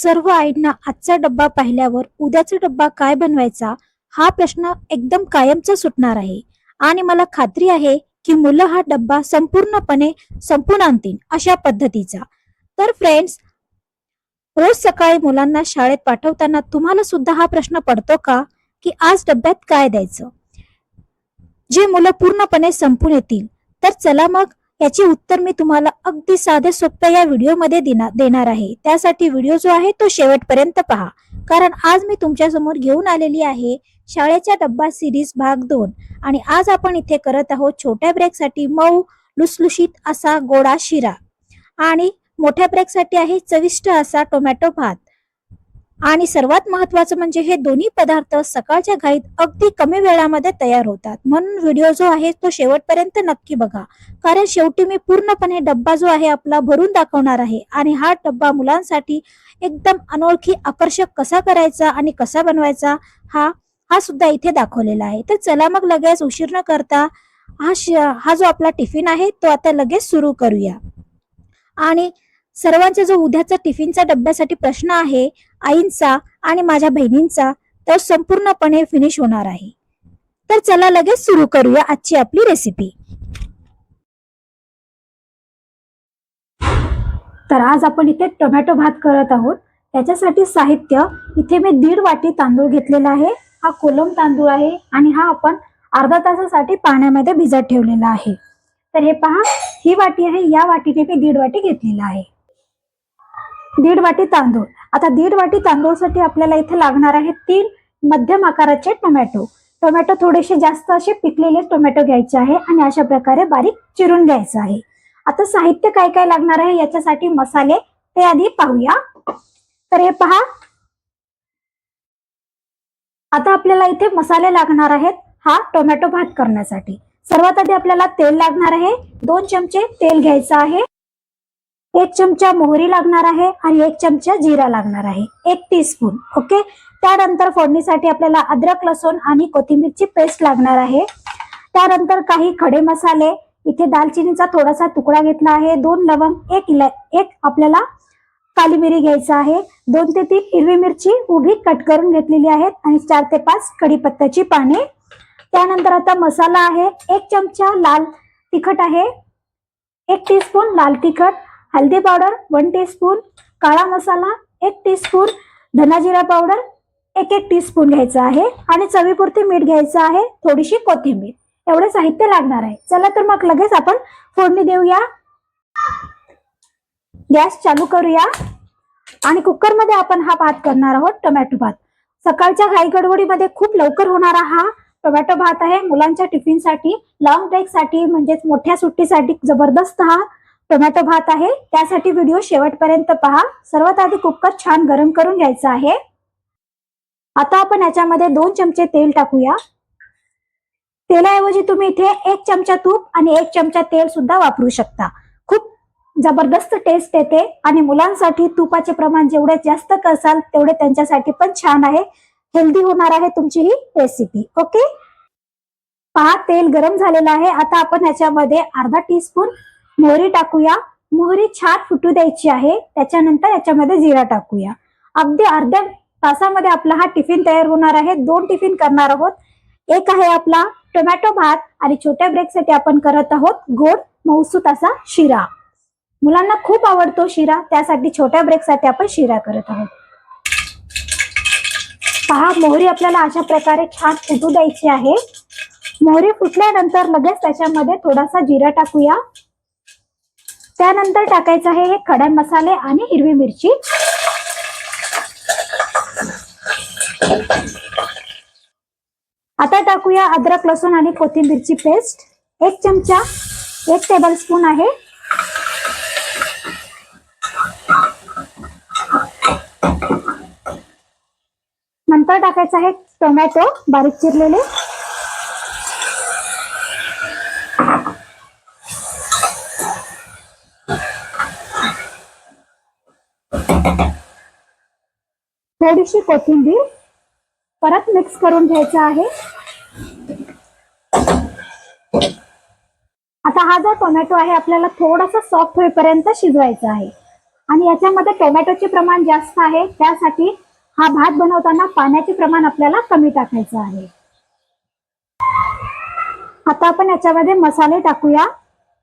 सर्व आईंना आजचा डब्बा पाहिल्यावर उद्याचा डब्बा काय बनवायचा हा प्रश्न एकदम कायमचा सुटणार आहे. आणि मला खात्री आहे की मुलं हा डब्बा संपूर्णपणे संपून आणतील अशा पद्धतीचा. तर फ्रेंड्स, रोज सकाळी मुलांना शाळेत पाठवताना तुम्हाला सुद्धा हा प्रश्न पडतो का की आज डब्यात काय द्यायचं, जे मुलं पूर्णपणे संपून येतील? तर चला मग याचे उत्तर मी तुम्हाला अगदी साध्या सोप्या या व्हिडिओमध्ये देणार आहे. त्यासाठी व्हिडिओ जो आहे तो शेवटपर्यंत पहा, कारण आज मी तुमच्या समोर घेऊन आलेली आहे शाळेच्या डब्बा सिरीज भाग 2. आणि आज आपण इथे करत आहोत छोट्या ब्रेकसाठी मऊ लुसलुशीत असा गोडा शिरा, आणि मोठ्या ब्रेकसाठी आहे चविष्ट असा टोमॅटो भात. आणि सर्वात महत्वाचं म्हणजे हे दोन्ही पदार्थ सकाळच्या घाईत अगदी कमी वेळामध्ये तयार होतात. म्हणून व्हिडिओ जो आहे तो शेवटपर्यंत नक्की बघा, कारण शेवटी मी पूर्णपणे डब्बा जो आहे आपला भरून दाखवणार आहे. आणि हा डब्बा मुलांसाठी एकदम अनोळखी आकर्षक कसा करायचा आणि कसा बनवायचा हा सुद्धा इथे दाखवलेला आहे. तर चला मग लगेच उशीर न करता हा जो आपला टिफिन आहे तो आता लगेच सुरू करूया. आणि सर्वांचा जो उद्याचा टिफिनचा डब्यासाठी प्रश्न आहे आईंचा आणि माझ्या बहिणींचा, तो संपूर्णपणे फिनिश होणार आहे. तर चला लगेच सुरू करूया आजची आपली रेसिपी. तर आज आपण इथे टोमॅटो भात करत आहोत. त्याच्यासाठी साहित्य इथे मी 1.5 वाटी तांदूळ घेतलेला आहे. हा कोलम तांदूळ आहे आणि हा आपण अर्धा तासासाठी पाण्यामध्ये भिजत ठेवलेला आहे. तर हे पहा, ही वाटी आहे, या वाटीने मी 1.5 वाटी घेतलेला आहे. 1.5 वाटी तांदूळ. आता 1.5 वाटी तांदूळसाठी आपल्याला इथे लागणार आहे 3 मध्यम आकाराचे टोमॅटो. टोमॅटो थोडेसे जास्त असे पिकलेले टोमॅटो घ्यायचे आहे आणि अशा प्रकारे बारीक चिरून घ्यायचं आहे. आता साहित्य काय काय लागणार आहे याच्यासाठी मसाले ते आधी पाहूया. तर हे पहा, आता आपल्याला इथे मसाले लागणार आहेत हा टोमॅटो भात करण्यासाठी. सर्वात आधी आपल्याला तेल लागणार आहे. 2 चमचे तेल घ्यायचं आहे. 1 चमचा मोहरी लागणार आहे आणि 1 चमचा जिरा लागणार आहे. 1 टीस्पून. ओके. त्यानंतर फोडणीसाठी आपल्याला अद्रक, लसूण आणि कोथिंबीरची पेस्ट लागणार आहे. त्यानंतर काही खडे मसाले, इथे दालचिनीचा थोडासा तुकडा घेतला आहे, 2 लवंग, एक आपल्याला काली मिरी घ्यायचा आहे, 2 ते 3 हिरवी मिरची उभी कट करून घेतलेली आहेत आणि 4 ते 5 कढीपत्त्याची पाने. त्यानंतर आता मसाला आहे, 1 चमचा लाल तिखट आहे, 1 टीस्पून लाल तिखट, हल्दी पावडर 1 टीस्पून, काळा मसाला 1 टीस्पून, धना जिरा पावडर 1 टीस्पून घ्यायचा आहे आणि चवीपुरते मीठ घ्यायचं आहे, थोडीशी कोथिंबीर. एवढे साहित्य लागणार आहे. चला तर मग लगेच आपण फोडणी देऊया. गॅस चालू करूया आणि कुकरमध्ये आपण हा भात करणार आहोत, टोमॅटो भात. सकाळच्या घाईगडबडीमध्ये खूप लवकर होणारा हा टोमॅटो भात आहे. मुलांच्या टिफिनसाठी, लॉंग ब्रेकसाठी म्हणजेच मोठ्या सुट्टीसाठी जबरदस्त हा टोमॅटो भात आहे. त्यासाठी व्हिडिओ शेवटपर्यंत पहा. सर्वात आधी कुकर छान गरम करून घ्यायचं आहे. आता आपण याच्यामध्ये 2 चमचे तेल टाकूया. तेलाऐवजी तुम्ही इथे 1 चमचा तूप आणि 1 चमचा तेल सुद्धा वापरू शकता. खूप जबरदस्त टेस्ट येते आणि मुलांसाठी तुपाचे प्रमाण जेवढे जास्त करसाल तेवढे त्यांच्यासाठी पण छान आहे. हेल्दी होणार आहे तुमची ही रेसिपी. ओके. पहा, तेल गरम झालेलं आहे. आता आपण याच्यामध्ये अर्धा टीस्पून मोहरी टाकूया. मोहरी छान फुटू द्यायची आहे. त्याच्यानंतर याच्यामध्ये जिरा टाकूया. अगदी अर्ध्या तासामध्ये आपला हा टिफिन तयार होणार आहे. 2 टिफिन करणार आहोत. एक आहे आपला टोमॅटो भात आणि छोट्या ब्रेकसाठी आपण करत आहोत गोड मऊसूत असा शिरा. मुलांना खूप आवडतो शिरा, त्यासाठी छोट्या ब्रेकसाठी आपण शिरा करत आहोत. पहा, मोहरी आपल्याला अशा प्रकारे छान फुटू द्यायची आहे. मोहरी फुटल्यानंतर लगेच त्याच्यामध्ये थोडासा जिरा टाकूया. त्यानंतर टाकायचं आहे हे खडे मसाले आणि हिरवी मिरची. आता टाकूया अद्रक, लसूण आणि कोथिंबीरची पेस्ट. 1 चमचा, 1 टेबलस्पून आहे. नंतर टाकायचं आहे टोमॅटो बारीक चिरलेले. थोडीशी कोथिंबीर. परत मिक्स करून घ्यायचं आहे. आता हा जो टोमॅटो आहे आपल्याला थोडासा सॉफ्ट होईपर्यंत शिजवायचा आहे. आणि याच्यामध्ये टोमॅटोचे प्रमाण जास्त आहे, त्यासाठी हा भात बनवताना पाण्याचे प्रमाण आपल्याला कमी टाकायचं आहे. आता आपण याच्यामध्ये मसाले टाकूया.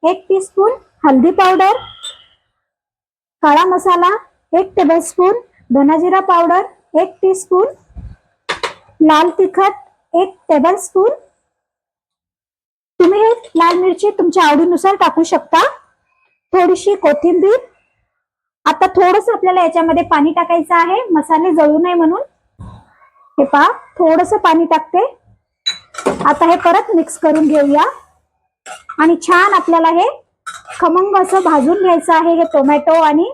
1 टीस्पून हळदी पावडर, काळा मसाला 1 टेबलस्पून, धना-जिरा पावडर 1 टीस्पून, लाल तिखट 1 टेबलस्पून. तुम्ही हे लाल मिरची तुमच्या आवडीनुसार टाकू शकता. थोडीशी कोथिंबीर. आता थोडंसं आपल्याला याच्यामध्ये पाणी टाकायचं आहे, मसाले जळू नये म्हणून. हे पहा, थोडंसं पाणी टाकते. आता हे परत मिक्स करून घेऊया आणि छान आपल्याला हे खमंग असं भाजून घ्यायचं आहे. हे टोमॅटो आणि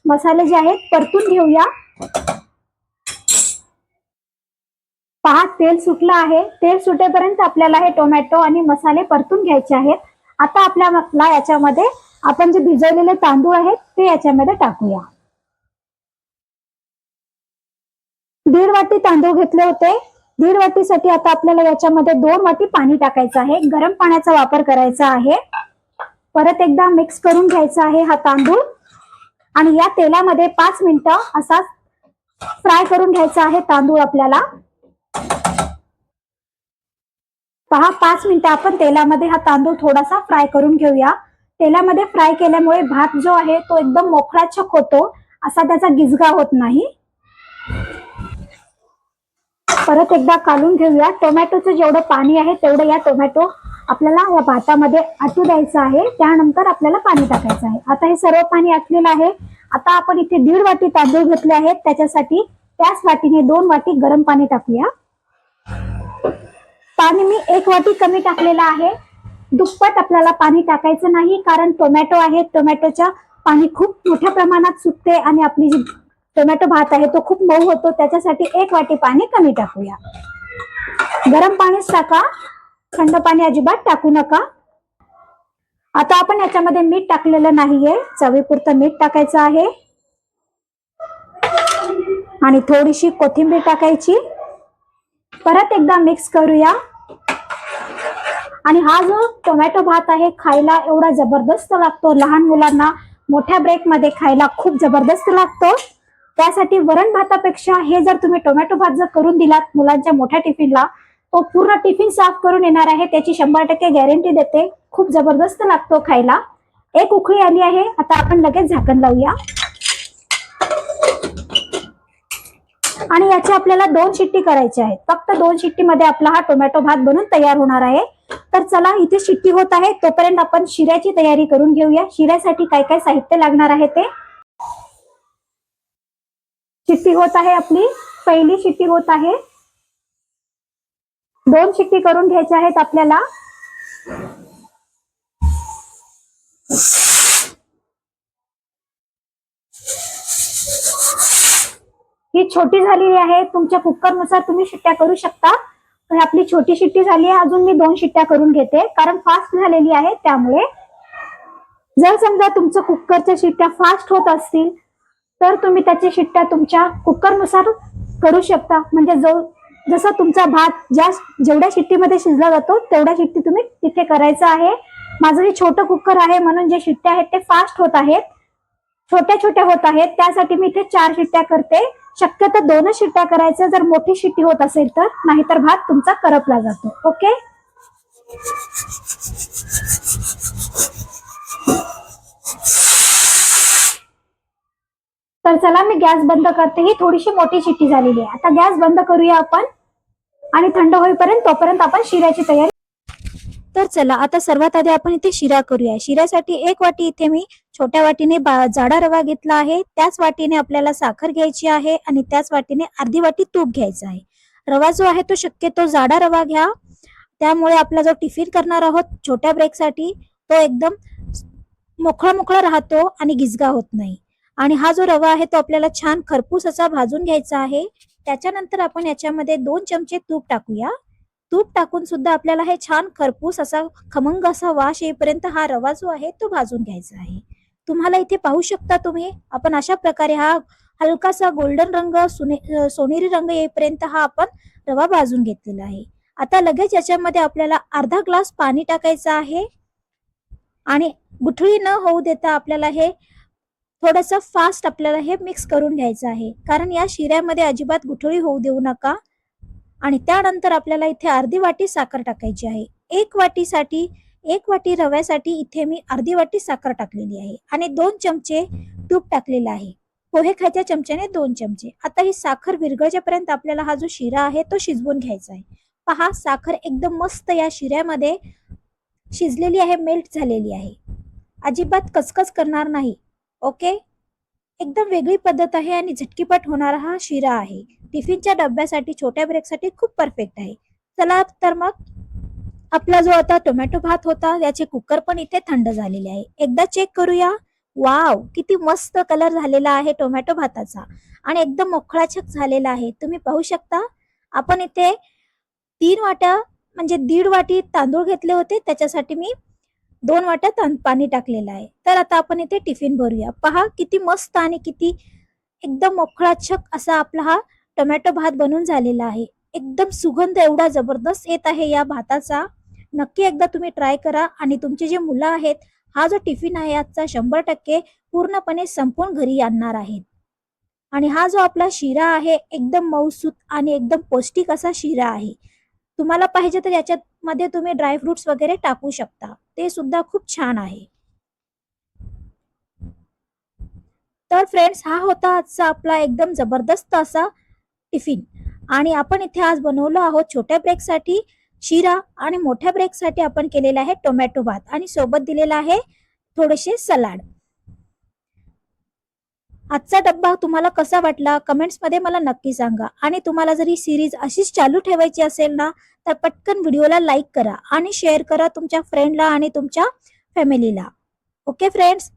मसाले जे आहेत परतून घेऊया. पहा, तेल सुटलं आहे. तेल सुटेपर्यंत आपल्याला हे टोमॅटो आणि मसाले परतून घ्यायचे आहेत. आता आपल्याला याच्यामध्ये आपण जे भिजवलेले तांदूळ आहेत ते याच्यामध्ये टाकूया. 1.5 वाटी तांदूळ घेतले होते. 1.5 वाटीसाठी आता आपल्याला याच्यामध्ये 2 वाटी पाणी टाकायचं आहे. गरम पाण्याचा वापर करायचा आहे. परत एकदा मिक्स करून घ्यायचा आहे हा तांदूळ आणि या तेलामध्ये 5 मिनिटं असा फ्राय करून घ्यायचा आहे तांदूळ आपल्याला. पहा, 5 मिनिटं आपण तेलामध्ये हा तांदूळ थोडासा फ्राय करून घेऊया. तेलामध्ये फ्राय केल्यामुळे भात जो आहे तो एकदम मोकळाचक होतो, असा त्याचा गिजगा होत नाही. परत एकदा काढून घेऊया. टोमॅटोचं जेवढं पाणी आहे तेवढं या टोमॅटो आपल्याला या भातामध्ये आटू द्यायचं आहे. त्यानंतर आपल्याला पाणी टाकायचं आहे. आता हे सर्व पाणी आटलेलं आहे. आता आपण इथे 1.5 वाटी तांदूळ घेतले आहेत, त्याच्यासाठी त्याच वाटीने 2 वाटी गरम पाणी टाकूया. पाणी मी 1 वाटी कमी टाकलेलं आहे. दुप्पट आपल्याला पाणी टाकायचं नाही, कारण टोमॅटो आहे, टोमॅटोच्या पाणी खूप मोठ्या प्रमाणात सुटते आणि आपली जी टोमॅटो भात आहे तो खूप मऊ होतो. त्याच्यासाठी 1 वाटी पाणी कमी टाकूया. गरम पाणीच टाका, थंड पाणी अजिबात टाकू नका. आता आपण याच्यामध्ये मीठ टाकलेलं नाहीये, चवीपुरतं मीठ टाकायचं आहे आणि थोडीशी कोथिंबीर टाकायची. परत एकदा मिक्स करूया. आणि हा जो टोमॅटो भात आहे खायला एवढा जबरदस्त लागतो. लहान मुलांना मोठ्या ब्रेक मध्ये खायला खूप जबरदस्त लागतो. त्यासाठी वरण भातापेक्षा हे जर तुम्ही टोमॅटो भात जर करून दिलात मुलांच्या मोठ्या टिफिनला, तो पूर्ण टिफिन साफ करून येणार आहे, त्याची 100% गॅरंटी देते. खूप जबरदस्त लागतो खायला. 1 उकळी आली आहे. आता आपण लगेच झाकण लावूया आणि याची आपल्याला 2 शिट्टी करायची आहेत. फक्त 2 शिट्टीमध्ये आपला हा टोमॅटो भात बनून तयार होणार आहे. तर चला, इथे शिट्टी होत आहे तोपर्यंत आपण शिऱ्याची तयारी करून घेऊया. शिऱ्यासाठी काय काय साहित्य लागणार आहे ते. शिट्टी होत आहे आपली, पहिली शिट्टी होत आहे. 2 शिट्टी करून घ्यायच्या आहेत आपल्याला. ही छोटी झालेली आहे. तुमच्या कुकरनुसार तुम्ही शिट्ट्या करू शकता. पण आपली छोटी शिट्टी झाली आहे. अजून मी 2 शिट्ट्या करून घेते, कारण फास्ट झालेली आहे त्यामुळे. जर समजा तुमचं कुकरच्या शिट्ट्या फास्ट होत असतील तर तुम्ही त्याची शिट्ट्या तुमच्या कुकरनुसार करू शकता. म्हणजे जसा तुमचा भात जेवढ्या शिट्टीमध्ये शिजला जातो तेवढ्या शिट्टी तुम्ही तिथे करायचं आहे. माझं हे छोटं कुकर आहे म्हणून जे शिट्ट्या आहेत ते फास्ट होत आहेत, छोट्या छोट्या होत आहेत. त्यासाठी मी इथे 4 शिट्ट्या करते. शक्यतो 2च शिट्ट्या करायच्या जर मोठी शिट्टी होत असेल तर, नाहीतर भात तुमचा करपला जातो. ओके. तर चला, मी गॅस बंद करते. ही थोडीशी मोठी शिट्टी झालेली आहे. आता गॅस बंद करूया आपण आणि थंड होईपर्यंत तोपर्यंत आपण शिऱ्याची तयारी. तर चला, आता सर्वात आधी आपण इथे शिरा करूया. शिऱ्यासाठी 1 वाटी इथे मी छोट्या वाटीने जाडा रवा घेतला आहे. त्याच वाटीने आपल्याला साखर घ्यायची आहे आणि त्याच वाटीने अर्धी वाटी तूप घ्यायचं आहे. रवा जो आहे तो शक्यतो जाडा रवा घ्या, त्यामुळे आपला जो टिफिन करणार आहोत छोट्या ब्रेकसाठी तो एकदम मोकळा मोकळा राहतो आणि गिजगा होत नाही. आणि हा जो रवा आहे तो आपल्याला छान खरपूस असा भाजून घ्यायचा आहे. त्याच्यानंतर आपण याच्यामध्ये 2 चमचे तूप टाकूया. तूप टाकून सुद्धा आपल्याला हे छान खरपूस असा खमंग असा वास येईपर्यंत हा रवा जो आहे तो भाजून घ्यायचा आहे. तुम्हाला इथे पाहू शकता तुम्ही, आपण अशा प्रकारे हा हलकासा गोल्डन रंग सोनेरी रंग येईपर्यंत हा आपण रवा भाजून घेतलेला आहे. आता लगेच याच्यामध्ये आपल्याला अर्धा ग्लास पाणी टाकायचं आहे आणि गुठळी न होऊ देता आपल्याला हे थोडंसं फास्ट आपल्याला हे मिक्स करून घ्यायचं आहे, कारण या शिऱ्यामध्ये अजिबात गुठळी होऊ देऊ नका. आणि त्यानंतर आपल्याला इथे अर्धी वाटी साखर टाकायची आहे. एक वाटी रव्यासाठी इथे मी अर्धी वाटी साखर टाकलेली आहे आणि 2 चमचे तूप टाकलेलं आहे. पोहे खायच्या चमच्याने 2 चमचे. आता ही साखर विरघळेपर्यंत आपल्याला हा जो शिरा आहे तो शिजवून घ्यायचा आहे. पहा, साखर एकदम मस्त या शिऱ्यामध्ये शिजलेली आहे, मेल्ट झालेली आहे. अजिबात कचकच करणार नाही. ओके, एकदम वेगळी पद्धत आहे आणि झटकीपट होणारा हा शिरा आहे. टिफिनच्या डब्यासाठी, छोट्या ब्रेकसाठी खूप परफेक्ट आहे. चला तर मग आपला जो आता टोमॅटो भात होता याचे कुकर पण इथे थंड झालेले आहे. एकदा चेक करूया. वाव, किती मस्त कलर झालेला आहे टोमॅटो भाताचा आणि एकदम मोकळाचक झालेला आहे. तुम्ही पाहू शकता. आपण इथे 3 वाट्या म्हणजे 1.5 वाटी तांदूळ घेतले होते, त्याच्यासाठी मी 2 वाट्या पाणी टाकलेलं आहे. तर आता आपण इथे टिफिन भरूया. पहा, किती मस्त आणि किती एकदम मोकळाचक असा आपला हा टोमॅटो भात बनून झालेला आहे. एकदम सुगंध एवढा जबरदस्त येत आहे या भाताचा. नक्की एकदा तुम्ही ट्राय करा आणि तुमची जी मुलं आहेत, हा जो टिफिन आहे आजचा 100% पूर्णपणे संपवून घरी आणणार आहेत. आणि हा जो आपला शिरा आहे एकदम मऊसूत आणि एकदम पौष्टिक असा शिरा आहे. तुम्हाला पाहिजे तर याच्यामध्ये तुम्ही ड्रायफ्रुट्स वगैरे टाकू शकता, ते सुद्धा खूप छान आहे. तर फ्रेंड्स, हा होता आजचा आपला एकदम जबरदस्त असा टिफिन. आणि आपण इथे आज बनवलो आहोत छोट्या ब्रेकसाठी शिरा आणि मोठ्या ब्रेकसाठी आपण केलेला आहे टोमॅटो भात आणि सोबत दिलेला आहे थोडेसे सलाड. आजचा डब्बा तुम्हाला कसा वाटला कमेंट्स मध्ये मला नक्की सांगा. आणि तुम्हाला जर ही सिरीज अशीच चालू ठेवायची असेल ना, तर पटकन व्हिडिओला लाईक करा आणि शेअर करा तुमच्या फ्रेंडला आणि तुमच्या फॅमिलीला. ओके फ्रेंड्स,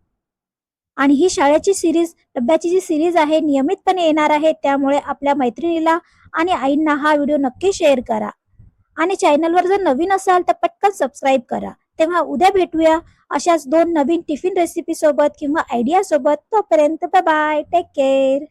आणि ही शाळेची सिरीज, डब्याची जी सिरीज आहे नियमितपणे येणार आहे, त्यामुळे आपल्या मैत्रिणीला आणि आईंना हा व्हिडिओ नक्की शेअर करा. आणि चॅनलवर जर नवीन असाल तर पटकन सबस्क्राईब करा. तेव्हा उद्या भेटूया अशाच 2 नवीन टिफिन रेसिपी सोबत किंवा आयडिया सोबत. तोपर्यंत बाय बाय, टेक केअर.